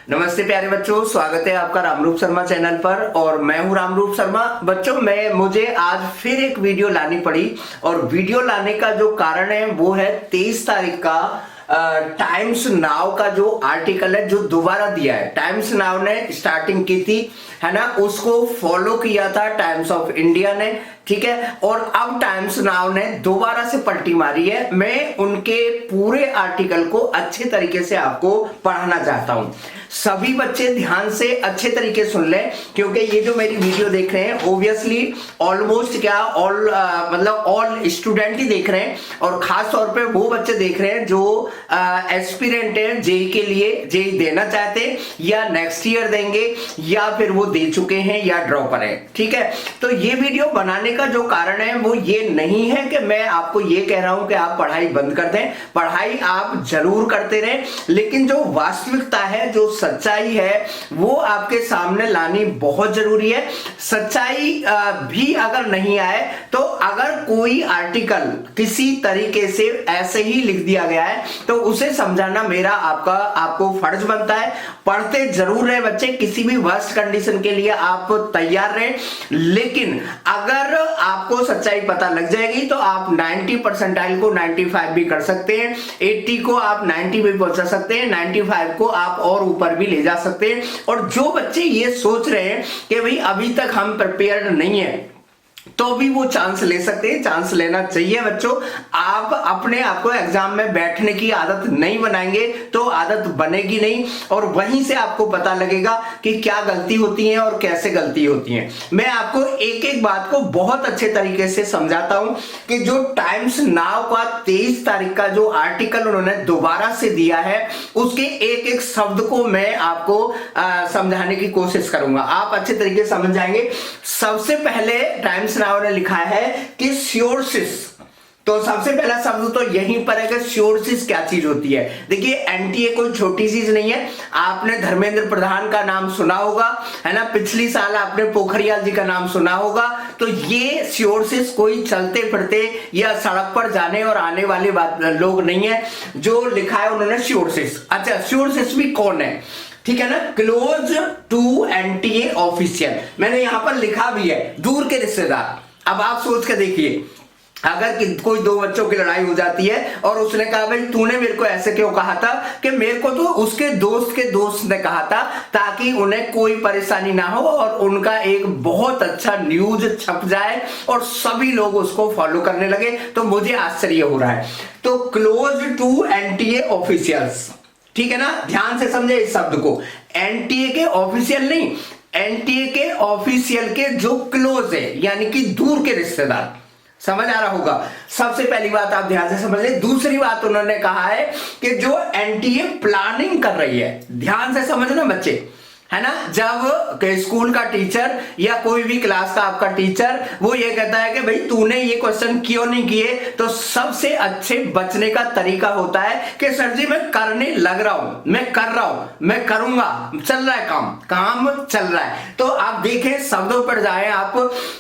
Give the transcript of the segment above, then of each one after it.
नमस्ते प्यारे बच्चों, स्वागत है आपका रामरूप शर्मा चैनल पर। और मैं हूं रामरूप शर्मा। बच्चों मुझे आज फिर एक वीडियो लानी पड़ी और वीडियो लाने का जो कारण है वो है 23 तारीख का टाइम्स नाउ का जो आर्टिकल है जो दोबारा दिया है। टाइम्स नाउ ने स्टार्टिंग की थी, है ना, उसको फॉलो किया था टाइम्स ऑफ इंडिया ने, ठीक है। और अब टाइम्स नाउ ने दोबारा से पलटी मारी है। मैं उनके पूरे आर्टिकल को अच्छे तरीके से आपको पढ़ाना चाहता हूं। सभी बच्चे ध्यान से अच्छे तरीके सुन लें, क्योंकि ये जो मेरी वीडियो देख रहे हैं ओब्वियसली ऑलमोस्ट ऑल स्टूडेंट ही देख रहे हैं, और खास तौर पे वो बच्चे देख रहे हैं जो एस्पिरेंट है जेई के लिए, जेई देना चाहते हैं या नेक्स्ट ईयर देंगे या फिर वो दे चुके हैं या ड्रॉपर है, ठीक है। तो ये वीडियो बनाने का जो कारण है वो ये नहीं है कि मैं आपको ये कह रहा हूं कि आप पढ़ाई बंद कर दें, पढ़ाई आप जरूर करते रहें, लेकिन जो वास्तविकता है, जो सच्चाई है, वो आपके सामने लानी बहुत जरूरी है। सच्चाई भी अगर नहीं आए तो अगर कोई आर्टिकल किसी तरीके से ऐसे ही लिख दिया गया है तो उसे समझाना मेरा आपको फर्ज बनता है। पढ़ते जरूर रहे बच्चे, किसी भी वर्स्ट कंडीशन के लिए आप तैयार रहे, लेकिन अगर आपको सच्चाई पता लग जाएगी तो आप 90 परसेंटाइल को 95 भी कर सकते हैं, 80 को आप 90 भी पहुंचा सकते हैं, 95 को आप और ऊपर भी ले जा सकते हैं। और जो बच्चे ये सोच रहे हैं कि भाई अभी तक हम प्रिपेयर्ड नहीं है, तो भी वो चांस ले सकते हैं। चांस लेना चाहिए बच्चों। आप अपने आप को एग्जाम में बैठने की आदत नहीं बनाएंगे तो आदत बनेगी नहीं, और वहीं से आपको पता लगेगा कि क्या गलती होती है और कैसे गलती होती है। मैं आपको एक एक बात को बहुत अच्छे तरीके से समझाता हूं कि जो टाइम्स नाउ का 23 तारीख का जो आर्टिकल उन्होंने दोबारा से दिया है उसके एक एक शब्द को मैं आपको समझाने की कोशिश करूंगा। आप अच्छे तरीके से समझ जाएंगे। सबसे पहले टाइम्स नाउ ने लिखा है कि श्योरसिस, तो सबसे पहला शब्द तो यहीं पर है कि श्योरसिस क्या चीज होती है। देखिए, एनटीए कोई छोटी चीज नहीं है। आपने धर्मेंद्र प्रधान का नाम सुना होगा, है ना, पिछली साल आपने पोखरियाल जी का नाम सुना होगा। तो ये श्योरसिस कोई चलते फिरते या सड़क पर जाने और आने वाले लोग नहीं है जो लिखा है उन्होंने श्योरसिस। अच्छा, श्योरसिस भी कौन है, ठीक है ना, क्लोज टू एनटीए ऑफिशियल, मैंने यहां पर लिखा भी है, दूर के रिश्तेदार। अब आप सोच के देखिए, अगर कोई दो बच्चों की लड़ाई हो जाती है और उसने कहा भाई तूने मेरे को ऐसे क्यों कहा था, कि मेरे को तो उसके दोस्त ने कहा था ताकि उन्हें कोई परेशानी ना हो और उनका एक बहुत अच्छा न्यूज छप जाए और सभी लोग उसको फॉलो करने लगे, तो मुझे आश्चर्य हो रहा है। तो क्लोज टू एनटीए ऑफिशियल्स, ठीक है ना, ध्यान से समझे इस शब्द को। एनटीए के ऑफिशियल नहीं, एनटीए के ऑफिशियल के जो क्लोज है यानी कि दूर के रिश्तेदार। समझ आ रहा होगा। सबसे पहली बात आप ध्यान से समझ ले। दूसरी बात उन्होंने कहा है कि जो एनटीए प्लानिंग कर रही है, ध्यान से समझना बच्चे, है ना, जब स्कूल का टीचर या कोई भी क्लास का आपका टीचर वो ये कहता है कि भाई तूने ये क्वेश्चन क्यों नहीं किए, तो सबसे अच्छे बचने का तरीका होता है कि सर जी मैं करने लग रहा हूं, मैं कर रहा हूं, मैं करूंगा, चल रहा है काम चल रहा है। तो आप देखें, शब्दों पर जाएं आप,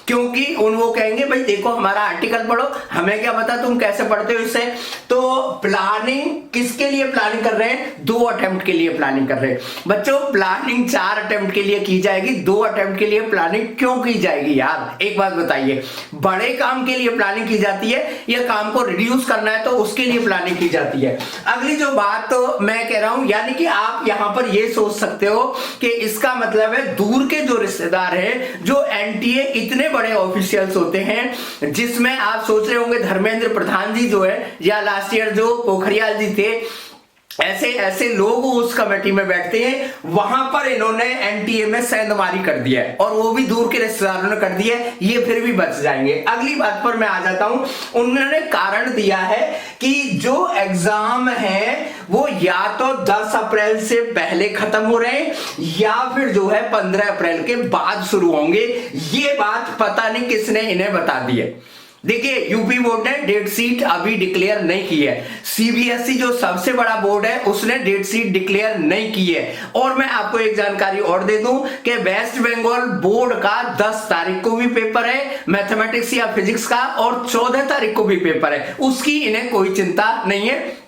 क्योंकि वो कहेंगे भाई देखो हमारा आर्टिकल पढ़ो, हमें क्या पता तुम कैसे पढ़ते हो इससे। तो प्लानिंग किसके लिए प्लानिंग कर रहे हैं, 2 अटेम्प्ट के लिए प्लानिंग कर रहे हैं बच्चों। प्लानिंग 4 अटेम्प्ट के लिए की जाएगी, 2 अटेम्प्ट के लिए प्लानिंग क्यों की जाएगी यार, एक बात बताइए। बड़े काम के लिए प्लानिंग की जाती है या काम को रिड्यूस करना है तो उसके लिए प्लानिंग की जाती है। अगली जो बात तो मैं कह रहा हूं, यानी कि आप यहां पर ये सोच सकते हो कि इसका मतलब है दूर के जो रिश्तेदार हैं, जो एनटीए इतने बड़े ऑफिशियल्स होते हैं, जिसमें आप सोच रहे होंगे धर्मेंद्र प्रधान जी जो है या लास्ट ईयर जो पोखरियाल जी थे, ऐसे ऐसे लोग उस कमेटी में बैठते हैं। वहां पर इन्होंने एनटीए में सेंधमारी कर दिया है और वो भी दूर के रिश्तेदारों ने कर दिया है, ये फिर भी बच जाएंगे। अगली बात पर मैं आ जाता हूं। उन्होंने कारण दिया है कि जो एग्जाम है वो या तो 10 अप्रैल से पहले खत्म हो रहे हैं या फिर जो है 15 अप्रैल के बाद शुरू होंगे। ये बात पता नहीं किसने इन्हें बता दी है। देखिए, यूपी बोर्ड ने डेट शीट अभी डिक्लेयर नहीं की है। सीबीएसई जो सबसे बड़ा बोर्ड है उसने डेट शीट डिक्लेयर नहीं की है। और मैं आपको एक जानकारी और दे दूं कि वेस्ट बंगाल बोर्ड का 10 तारीख को भी पेपर है मैथमेटिक्स या फिजिक्स का, और 14 तारीख को भी पेपर है। उसकी इन्हें कोई चिंता नहीं है।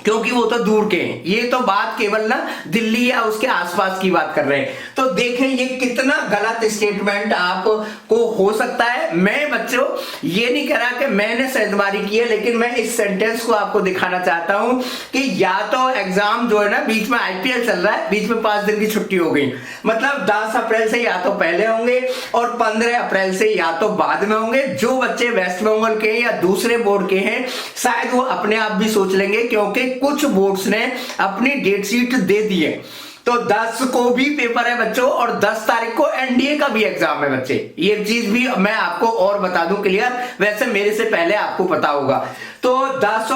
क्योंकि वो तो दूर के हैं। ये तो बात केवल ना दिल्ली या उसके आसपास की बात कर रहे हैं। तो देखें ये कितना गलत स्टेटमेंट आपको हो सकता है। मैं बच्चों ये नहीं कह रहा कि मैंने सेंधमारी की है, लेकिन मैं इस सेंटेंस को आपको दिखाना चाहता हूं कि या तो एग्जाम जो है ना, बीच में आईपीएल चल रहा है, बीच में 5 दिन की छुट्टी हो गई, मतलब 10 अप्रैल से या तो पहले होंगे और 15 अप्रैल से या तो बाद में होंगे। जो बच्चे वेस्ट बंगाल के या दूसरे बोर्ड के हैं शायद वो अपने आप भी सोच लेंगे, क्योंकि कुछ बोर्ड्स ने अपनी डेट शीट दे दी है। तो 10 को भी पेपर है बच्चों और 10 तारीख को एनडीए का भी एग्जाम है बच्चे। ये चीज भी मैं आपको और बता दूं क्लियर, वैसे मेरे से पहले आपको पता होगा। तो 10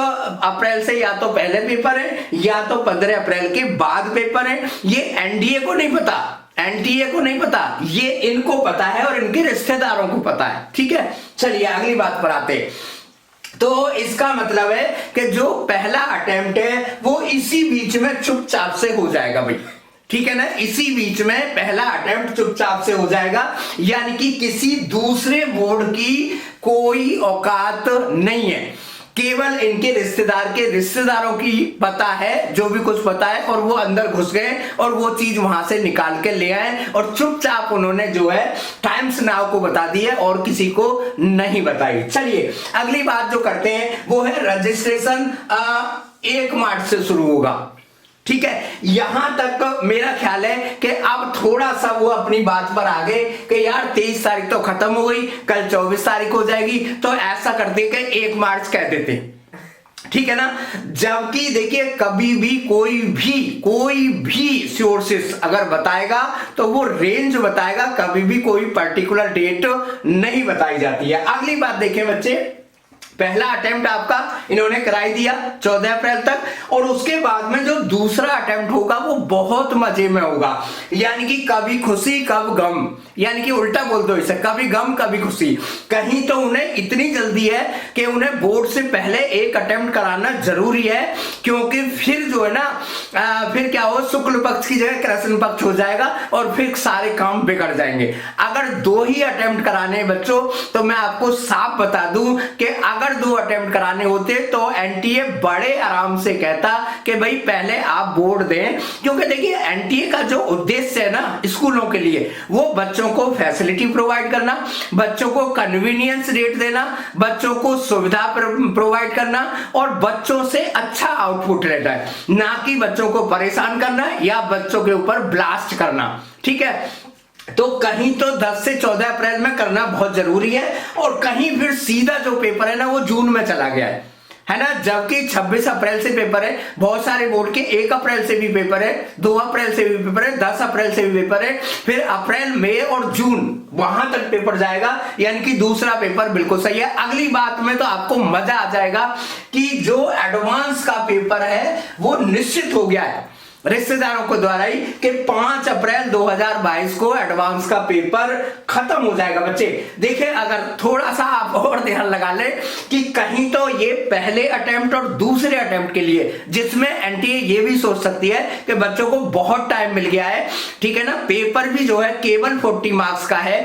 अप्रैल से या तो पहले पेपर है या तो 15 अप्रैल के बाद पेपर है। ये एनडीए को नहीं पता, एनटीए को नहीं पता, ये इनको पता है और इनके रिश्तेदारों को पता है। ठीक है, चलिए अगली बात पर आते हैं। तो इसका मतलब है कि जो पहला अटेम्प्ट है वो इसी बीच में चुपचाप से हो जाएगा भाई। ठीक है ना, इसी बीच में पहला अटेम्प्ट चुपचाप से हो जाएगा, यानी कि किसी दूसरे बोर्ड की कोई औकात नहीं है। केवल इनके रिश्तेदारों की पता है, जो भी कुछ पता है, और वो अंदर घुस गए और वो चीज वहां से निकाल के ले आए और चुपचाप उन्होंने जो है टाइम्स नाउ को बता दी है और किसी को नहीं बताई। चलिए अगली बात जो करते हैं वो है रजिस्ट्रेशन 1 मार्च से शुरू होगा। ठीक है, यहां तक मेरा ख्याल है कि अब थोड़ा सा वो अपनी बात पर आ गए कि यार 23 तारीख तो खत्म हो गई, कल 24 तारीख हो जाएगी, तो ऐसा करते कि 1 मार्च कह देते। ठीक है ना, जबकि देखिए कभी भी कोई भी सोर्सेस अगर बताएगा तो वो रेंज बताएगा, कभी भी कोई पर्टिकुलर डेट नहीं बताई जाती है। अगली बात देखें बच्चे, पहला अटेम्प्ट आपका इन्होंने कराई दिया 14 अप्रैल तक, और उसके बाद में जो दूसरा अटेम्प्ट होगा वो बहुत मजे में होगा, यानी कि कभी खुशी कब गम, यानी कि उल्टा बोल दो इसे, कभी गम कभी खुशी। कहीं तो उन्हें इतनी जल्दी है कि उन्हें बोर्ड से पहले एक अटेम्प्ट कराना जरूरी है, क्योंकि फिर जो है ना फिर क्या हो, शुक्ल पक्ष की जगह कृष्ण पक्ष हो जाएगा और फिर सारे काम बिगड़ जाएंगे। अगर 2 ही अटेम्प्ट कराने हैं बच्चों, तो मैं आपको साफ बता दूं कि अगर 2 अटेम्प्ट कराने होते तो एनटीए बड़े आराम से कहता कि भाई पहले आप बोर्ड दें, क्योंकि देखिए एनटीए का जो उद्देश्य है ना स्कूलों के लिए, वो बच्चों को फैसिलिटी प्रोवाइड करना, बच्चों को कन्वीनियंस रेट देना, बच्चों को सुविधा प्रोवाइड करना और बच्चों से अच्छा आउटपुट लेना है, ना कि बच्चों को परेशान करना या बच्चों के ऊपर ब्लास्ट करना। ठीक है, तो कहीं तो 10 से 14 अप्रैल में करना बहुत जरूरी है और कहीं फिर सीधा जो पेपर है ना वो जून में चला गया है ना, जबकि 26 अप्रैल से पेपर है, बहुत सारे बोर्ड के 1 अप्रैल से भी पेपर है, 2 अप्रैल से भी पेपर है, 10 अप्रैल से भी पेपर है, फिर अप्रैल मई और जून वहां तक पेपर जाएगा, यानी कि दूसरा पेपर बिल्कुल सही है। अगली बात में तो आपको मजा आ जाएगा कि जो एडवांस का पेपर है वो निश्चित हो गया है रिश्तेदारों को द्वारा ही कि 5 अप्रैल 2022 को एडवांस का पेपर खत्म हो जाएगा। बच्चे देखिए, अगर थोड़ा सा आप और ध्यान लगा ले कि कहीं तो ये पहले अटेम्प्ट और दूसरे अटेम्प्ट के लिए, जिसमें एनटीए ये भी सोच सकती है कि बच्चों को बहुत टाइम मिल गया है, ठीक है ना, पेपर भी जो है केवल 40 मार्क्स का है,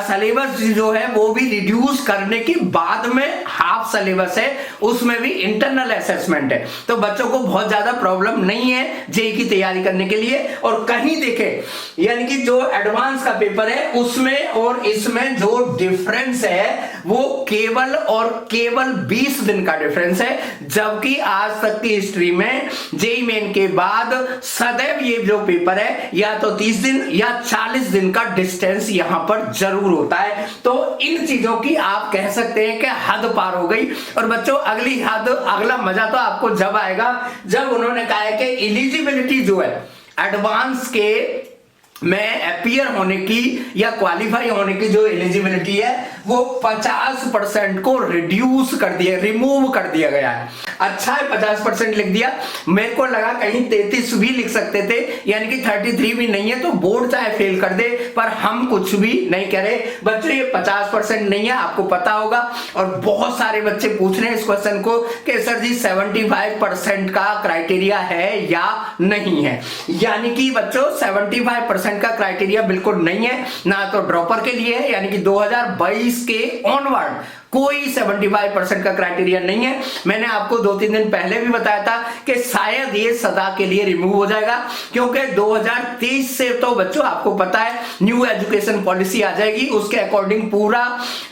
सिलेबस जो है वो भी रिड्यूस करने के बाद में हाफ सिलेबस है, उसमें भी इंटरनल असेसमेंट है, तो बच्चों को बहुत ज्यादा प्रॉब्लम नहीं है जेईई की तैयारी करने के लिए। और कहीं देखें, यानी कि जो एडवांस का पेपर है उसमें और इसमें जो डिफरेंस है वो केवल और केवल 20 दिन का डिफरेंस है, जबकि आज तक की हिस्ट्री में जेईई मेन के बाद सदैव ये जो पेपर है या तो 30 दिन या 40 दिन का डिस्टेंस यहां पर जरूर होता है। तो इन चीजों की आप कह सकते हैं कि हद पार हो गई। और बच्चों अगली हद, अगला मजा तो आपको जब आएगा जब उन्होंने कहा है कि एलिजिबिलिटी जो है एडवांस के में अपीयर होने की या क्वालिफाई होने की जो एलिजिबिलिटी है वो 50% को रिमूव कर दिया गया है। अच्छा है 50% लिख दिया, मेरे को लगा कहीं 33 भी लिख सकते थे, यानी कि 33 भी नहीं है तो बोर्ड चाहे फेल कर दे, पर हम कुछ भी नहीं कह रहे बच्चों। ये 50% नहीं है, आपको पता होगा। और बहुत सारे बच्चे पूछ रहे हैं इस क्वेश्चन को कि सर जी 75% का क्राइटेरिया है या नहीं है, यानी कि बच्चों 75% 75% का क्राइटेरिया बिल्कुल नहीं है, ना तो ड्रॉपर के लिए है, यानी कि 2022 के ऑनवर्ड कोई 75% का क्राइटेरिया नहीं है। मैंने आपको 2-3 दिन पहले भी बताया था कि शायद ये सदा के लिए रिमूव हो जाएगा, क्योंकि 2023 से तो बच्चों आपको पता है न्यू एजुकेशन पॉलिसी आ जाएगी, उसके अकॉर्डिंग पूरा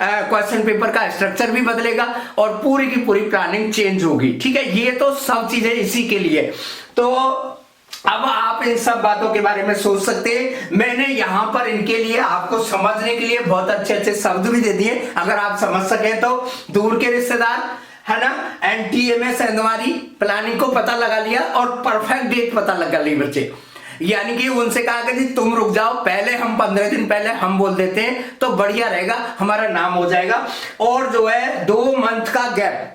क्वेश्चन पेपर का स्ट्रक्चर भी बदलेगा और पूरी की पूरी प्लानिंग चेंज होगी। ठीक है, ये तो सब चीजें इसी के लिए। तो अब आप इन सब बातों के बारे में सोच सकते हैं। मैंने यहां पर इनके लिए आपको समझने के लिए बहुत अच्छे अच्छे शब्द भी दे दिए, अगर आप समझ सके तो। दूर के रिश्तेदार, है ना, एनटीएमएस हमारी प्लानिंग को पता लगा लिया और परफेक्ट डेट पता लगा ली बच्चे, यानी कि उनसे कहा कि जी तुम रुक जाओ, पहले हम 15 दिन पहले हम बोल देते हैं तो बढ़िया रहेगा, हमारा नाम हो जाएगा। और जो है 2 मंथ का गैप,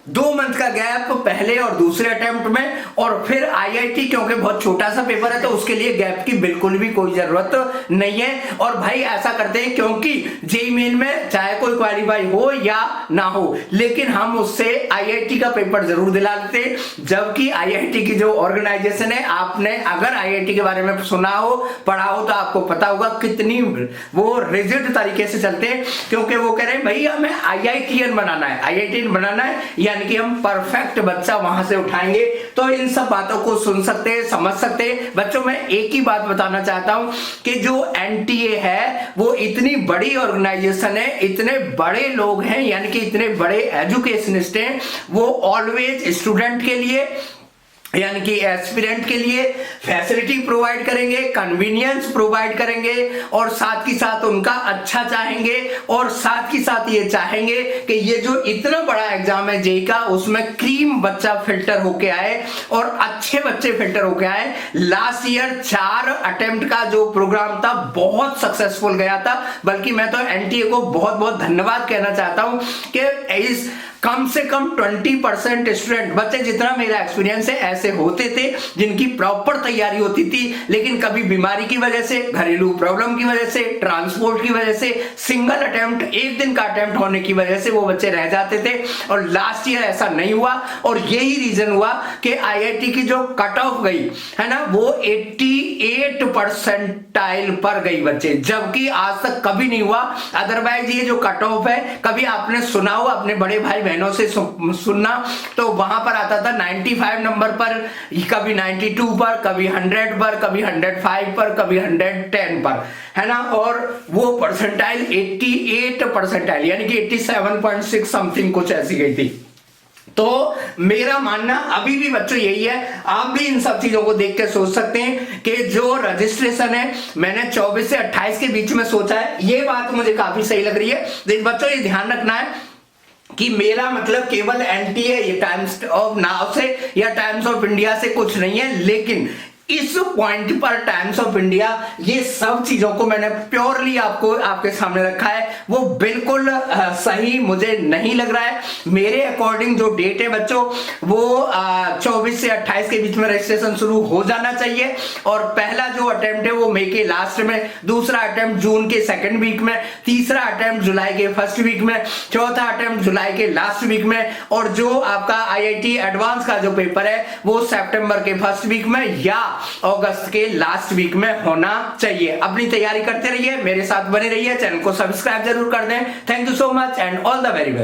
2 मंथ का गैप पहले और दूसरे अटेम्प्ट में, और फिर आईआईटी क्योंकि बहुत छोटा सा पेपर है तो उसके लिए गैप की बिल्कुल भी कोई जरूरत नहीं है। और भाई ऐसा करते हैं क्योंकि जेईई मेन में चाहे कोई क्वालिफाई हो या ना हो, लेकिन हम उससे आईआईटी का पेपर जरूर दिला लेते हैं। जबकि आईआईटी की जो ऑर्गेनाइजेशन है, आपने अगर आईआईटी के बारे में सुना हो, पढ़ा हो तो आपको पता होगा कितनी वो रिजिड तरीके से चलते हैं, क्योंकि वो कह रहे हैं भाई हमें आईआईटीएन बनाना है, आईआईटीएन बनाना है, यानी कि हम परफेक्ट बच्चा वहां से उठाएंगे। तो इन सब बातों को सुन सकते हैं, समझ सकते हैं। बच्चों मैं एक ही बात बताना चाहता हूं कि जो एनटीए है वो इतनी बड़ी ऑर्गेनाइजेशन है, इतने बड़े लोग हैं, यानी कि इतने बड़े एजुकेशनिस्ट हैं, वो ऑलवेज स्टूडेंट के लिए यानी कि एस्पिरेंट के लिए फैसिलिटी प्रोवाइड करेंगे, कन्वीनियंस प्रोवाइड करेंगे, और साथ ही साथ उनका अच्छा चाहेंगे, और साथ ही साथ ये चाहेंगे कि ये जो इतना बड़ा एग्जाम है जेईई का, उसमें क्रीम बच्चा फिल्टर होके आए और अच्छे बच्चे फिल्टर होके आए। लास्ट ईयर 4 अटेम्प्ट का जो प्रोग्राम था बहुत सक्सेसफुल गया था, बल्कि मैं तो एनटीए को बहुत बहुत धन्यवाद कहना चाहता हूं कि इस कम से कम 20% स्टूडेंट बच्चे, जितना मेरा एक्सपीरियंस है, ऐसे होते थे जिनकी प्रॉपर तैयारी होती थी, लेकिन कभी बीमारी की वजह से, घरेलू प्रॉब्लम की वजह से, ट्रांसपोर्ट की वजह से, सिंगल अटेम्प्ट, एक दिन का अटेम्प्ट होने की वजह से वो बच्चे रह जाते थे। और लास्ट ईयर ऐसा नहीं हुआ, और यही रीजन हुआ कि आईआईटी की जो कट ऑफ गई है ना, वो 88 परसेंटाइल पर गई बच्चे, जबकि आज तक कभी नहीं हुआ। अदरवाइज ये जो कट ऑफ है, कभी आपने सुना हो अपने बड़े भाई बहनों से सुनना, तो वहां पर आता था 95 नंबर पर, कभी 92 पर, कभी 100 पर, कभी 105 पर, कभी 110 पर, है ना। और वो परसेंटाइल 88 परसेंटाइल, यानी कि 87.6 समथिंग कुछ ऐसी गई थी। तो मेरा मानना अभी भी बच्चों यही है, आप भी इन सब चीजों को देख के सोच सकते हैं कि जो रजिस्ट्रेशन है मैंने 24 से 28 के बीच में सोचा है, ये बात मुझे काफी सही लग रही है। बच्चों ये ध्यान रखना है कि मेरा मतलब केवल एनटीए, ये टाइम्स ऑफ नाउ से या टाइम्स ऑफ इंडिया से कुछ नहीं है, लेकिन इस पॉइंट पर टाइम्स ऑफ इंडिया, ये सब चीजों को मैंने प्योरली आपको आपके सामने रखा है, वो बिल्कुल सही मुझे नहीं लग रहा है। मेरे अकॉर्डिंग जो डेट है बच्चों, वो 24 से 28 के बीच में रजिस्ट्रेशन शुरू हो जाना चाहिए। और पहला जो अटेम्प्ट है वो मई के लास्ट में, दूसरा अटेम्प्ट जून के सेकंड वीक में, तीसरा अटेम्प्ट जुलाई के फर्स्ट वीक में, चौथा अटेम्प्ट जुलाई के लास्ट वीक में, और जो आपका आईआईटी एडवांस का जो पेपर है वो सितंबर के फर्स्ट वीक में या अगस्त के लास्ट वीक में होना चाहिए। अपनी तैयारी करते रहिए, मेरे साथ बने रहिए, चैनल को सब्सक्राइब जरूर कर दें। Thank you so much and all the very best.